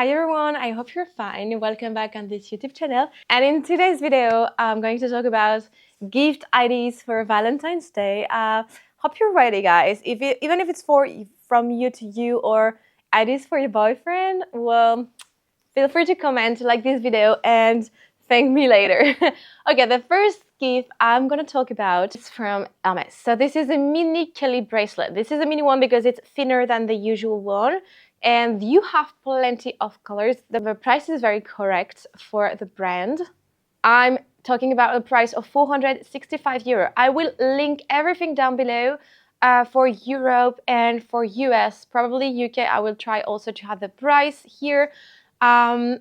Hi everyone, I hope you're fine. Welcome back on this YouTube channel. And in today's video, I'm going to talk about gift ideas for Valentine's Day. Hope you're ready, guys. Even if it's from you to you or ideas for your boyfriend, well, feel free to comment, like this video, and thank me later. Okay, the first gift I'm gonna talk about is from Hermes. So this is a mini Kelly bracelet. This is a mini one because it's thinner than the usual one. And you have plenty of colors. The price is very correct for the brand. I'm talking about a price of €465. I will link everything down below for Europe and for US, probably UK. I will try also to have the price here.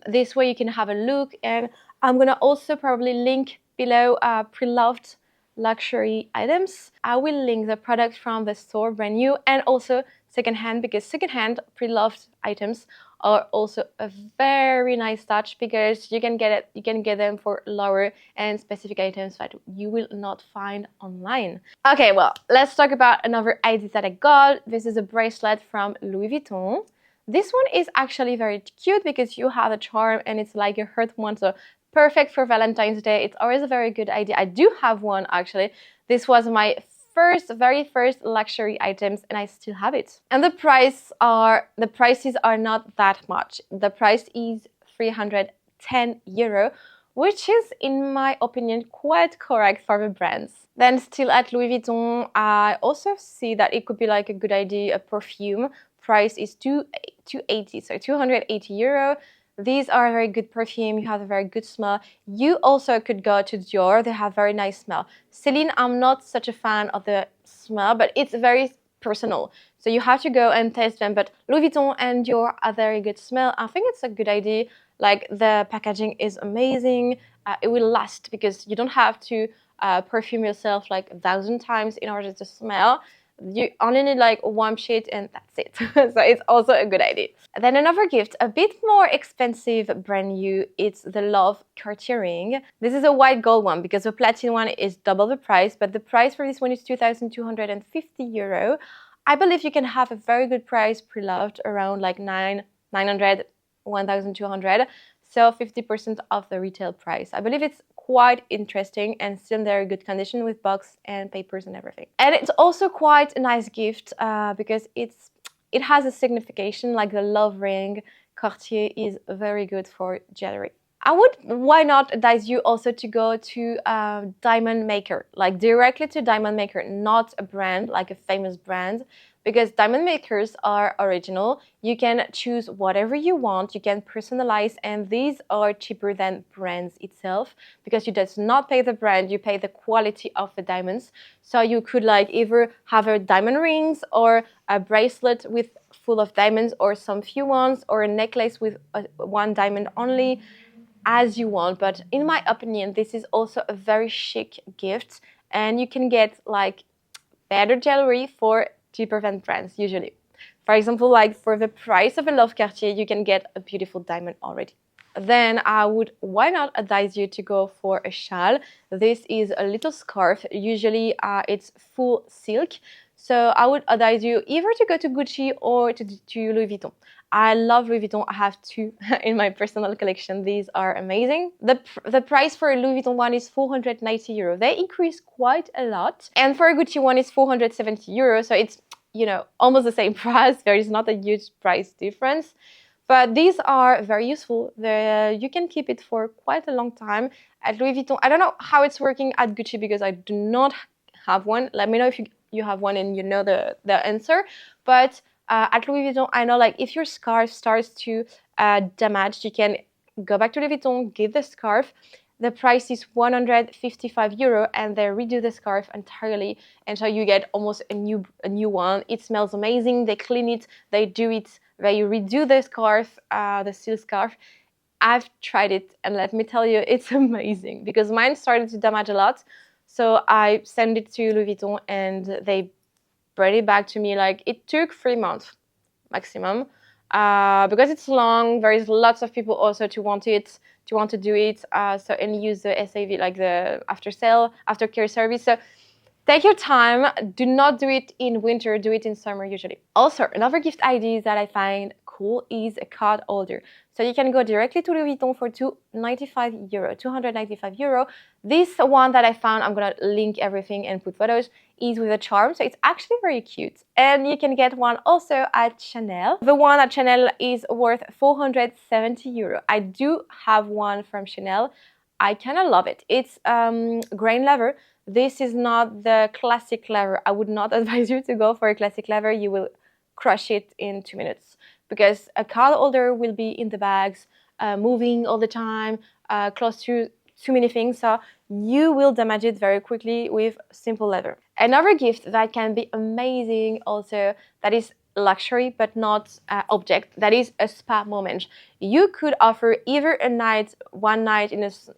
This way you can have a look. And I'm gonna also probably link below pre-loved luxury items. I will link the product from the store, brand new, and also secondhand, because secondhand pre-loved items are also a very nice touch because you can get them for lower and specific items that you will not find online. Okay, well, let's talk about another idea that I got. This is a bracelet from Louis Vuitton. This one is actually very cute because you have a charm and it's like a heart one, so perfect for Valentine's Day. It's always a very good idea. I do have one actually. This was my very first luxury items and I still have it. And the prices are not that much. The price is €310, which is, in my opinion, quite correct for the brands. Then still at Louis Vuitton, I also see that it could be like a good idea, a perfume. Price is €280. These are a very good perfume. You have a very good smell. You also could go to Dior. They have very nice smell. Celine, I'm not such a fan of the smell, but it's very personal. So you have to go and taste them. But Louis Vuitton and Dior are very good smell. I think it's a good idea. Like the packaging is amazing. It will last because you don't have to perfume yourself like 1,000 times in order to smell. You only need like one sheet and that's it. So it's also a good idea. Then another gift, a bit more expensive, brand new, it's the Love Cartier ring. This is a white gold one because the platinum one is double the price, but the price for this one is €2,250. I believe you can have a very good price pre-loved around like 900, 1,200. So 50% of the retail price. I believe it's quite interesting and still in very good condition with box and papers and everything. And it's also quite a nice gift because it has a signification like the love ring. Cartier is very good for jewelry. Why not advise you also to go to a diamond maker, like directly to diamond maker, not a brand, like a famous brand, because diamond makers are original. You can choose whatever you want, you can personalize, and these are cheaper than brands itself because you does not pay the brand, you pay the quality of the diamonds. So you could like either have a diamond rings or a bracelet with full of diamonds or some few ones, or a necklace with one diamond only, as you want. But in my opinion, this is also a very chic gift and you can get like better jewelry for cheaper than brands usually. For example, like for the price of a Love Cartier, you can get a beautiful diamond already. Then why not advise you to go for a châle. This is a little scarf. Usually it's full silk. So I would advise you either to go to Gucci or to Louis Vuitton. I love Louis Vuitton. I have two in my personal collection. These are amazing. The price for a Louis Vuitton one is €490. They increase quite a lot. And for a Gucci one is €470. So it's, you know, almost the same price. There is not a huge price difference. But these are very useful. You can keep it for quite a long time. At Louis Vuitton, I don't know how it's working at Gucci because I do not have one. Let me know if you have one and you know the answer. But at Louis Vuitton, I know like if your scarf starts to damage, you can go back to Louis Vuitton, give the scarf. The price is €155 and they redo the scarf entirely, and so you get almost a new one. It smells amazing. They clean it, they redo the scarf, the silk scarf. I've tried it and let me tell you, it's amazing because mine started to damage a lot. So I sent it to Louis Vuitton and they brought it back to me. Like it took 3 months maximum because it's long. There is lots of people also to want to do it. So and use the SAV, like the aftercare service. So take your time. Do not do it in winter. Do it in summer usually. Also, another gift idea that I find cool is a card holder. So you can go directly to Louis Vuitton for €295, €295. This one that I found, I'm gonna link everything and put photos, is with a charm, so it's actually very cute. And you can get one also at Chanel. The one at Chanel is worth €470. I do have one from Chanel. I kind of love it. It's grain leather. This is not the classic leather. I would not advise you to go for a classic leather. You will crush it in 2 minutes because a card holder will be in the bags, moving all the time, close to too many things, so you will damage it very quickly with simple leather. Another gift that can be amazing also, that is luxury but not object, that is a spa moment. You could offer either one night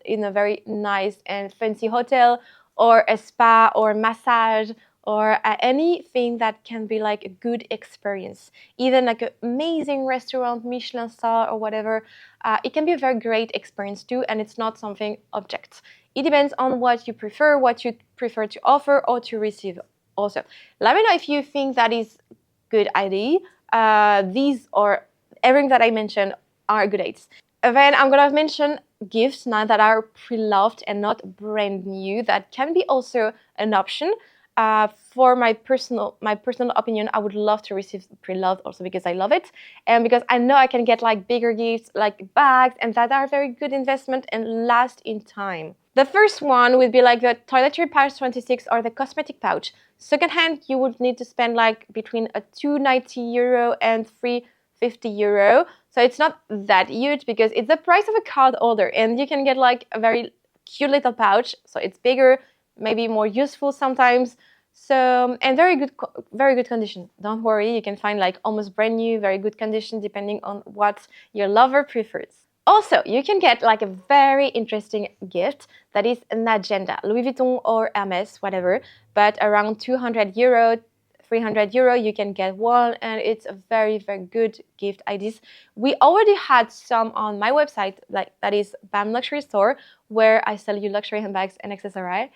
in a very nice and fancy hotel, or a spa or massage, or anything that can be like a good experience, even like an amazing restaurant, Michelin star or whatever. It can be a very great experience too, and it's not something object. It depends on what you prefer to offer or to receive also. Let me know if you think that is good idea. These or everything that I mentioned are good ideas. Then I'm gonna mention gifts now that are pre-loved and not brand new. That can be also an option. For my personal opinion, I would love to receive pre-loved also because I love it, and because I know I can get like bigger gifts like bags, and that are very good investment and last in time. The first one would be like the toiletry pouch 26 or the cosmetic pouch. Secondhand, you would need to spend like between a €290 and €350. So it's not that huge because it's the price of a card holder, and you can get like a very cute little pouch. So it's bigger, maybe more useful sometimes. So, and very good condition. Don't worry, you can find like almost brand new, very good condition depending on what your lover prefers. Also, you can get like a very interesting gift that is an agenda, Louis Vuitton or Hermes, whatever, but around €200, €300 you can get one, and it's a very good gift ideas. We already had some on my website, like that is BAM Luxury Store, where I sell you luxury handbags and accessories,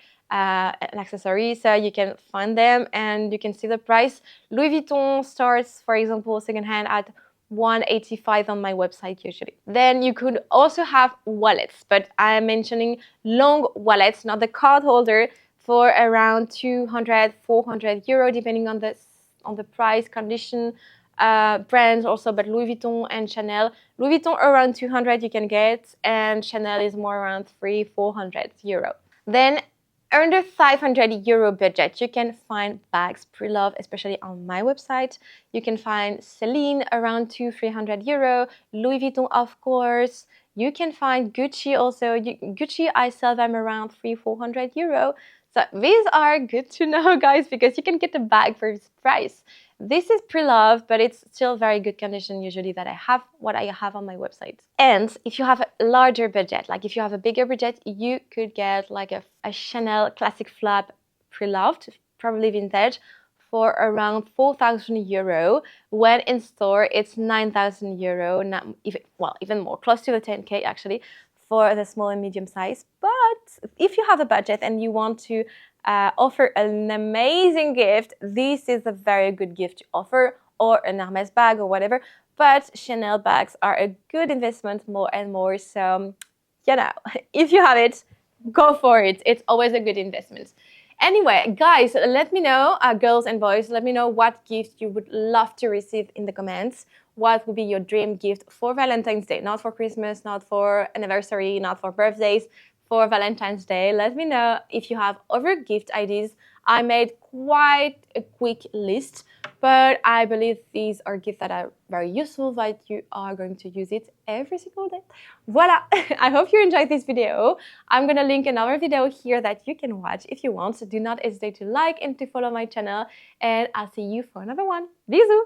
so you can find them and you can see the price. Louis Vuitton starts, for example, secondhand at $185 on my website usually. Then you could also have wallets, but I'm mentioning long wallets, not the card holder, for around €200, €400 depending on the price, condition, brands also, but Louis Vuitton and Chanel. Louis Vuitton around 200 you can get, and Chanel is more around €300-400. Then under €500 budget, you can find bags pre-loved, especially on my website. You can find Celine around €200-300, Louis Vuitton of course. You can find Gucci also. Gucci, I sell them around €300-400. So these are good to know, guys, because you can get a bag for this price. This is pre-loved, but it's still very good condition usually that I have on my website. And if you have a larger budget, like if you have a bigger budget, you could get like a Chanel classic flap pre-loved, probably vintage, for around €4,000. When in store, it's €9,000, even more, close to the 10K actually, for the small and medium size. But if you have a budget and you want to offer an amazing gift, this is a very good gift to offer, or an Hermes bag or whatever. But Chanel bags are a good investment more and more. So, you know, if you have it, go for it. It's always a good investment. Anyway, guys, let me know, girls and boys, let me know what gift you would love to receive in the comments. What would be your dream gift for Valentine's Day? Not for Christmas, not for anniversary, not for birthdays, for Valentine's Day. Let me know if you have other gift ideas. I made quite a quick list, but I believe these are gifts that are very useful, that you are going to use it every single day. Voila! I hope you enjoyed this video. I'm gonna link another video here that you can watch if you want. So do not hesitate to like and to follow my channel, and I'll see you for another one. Bisous!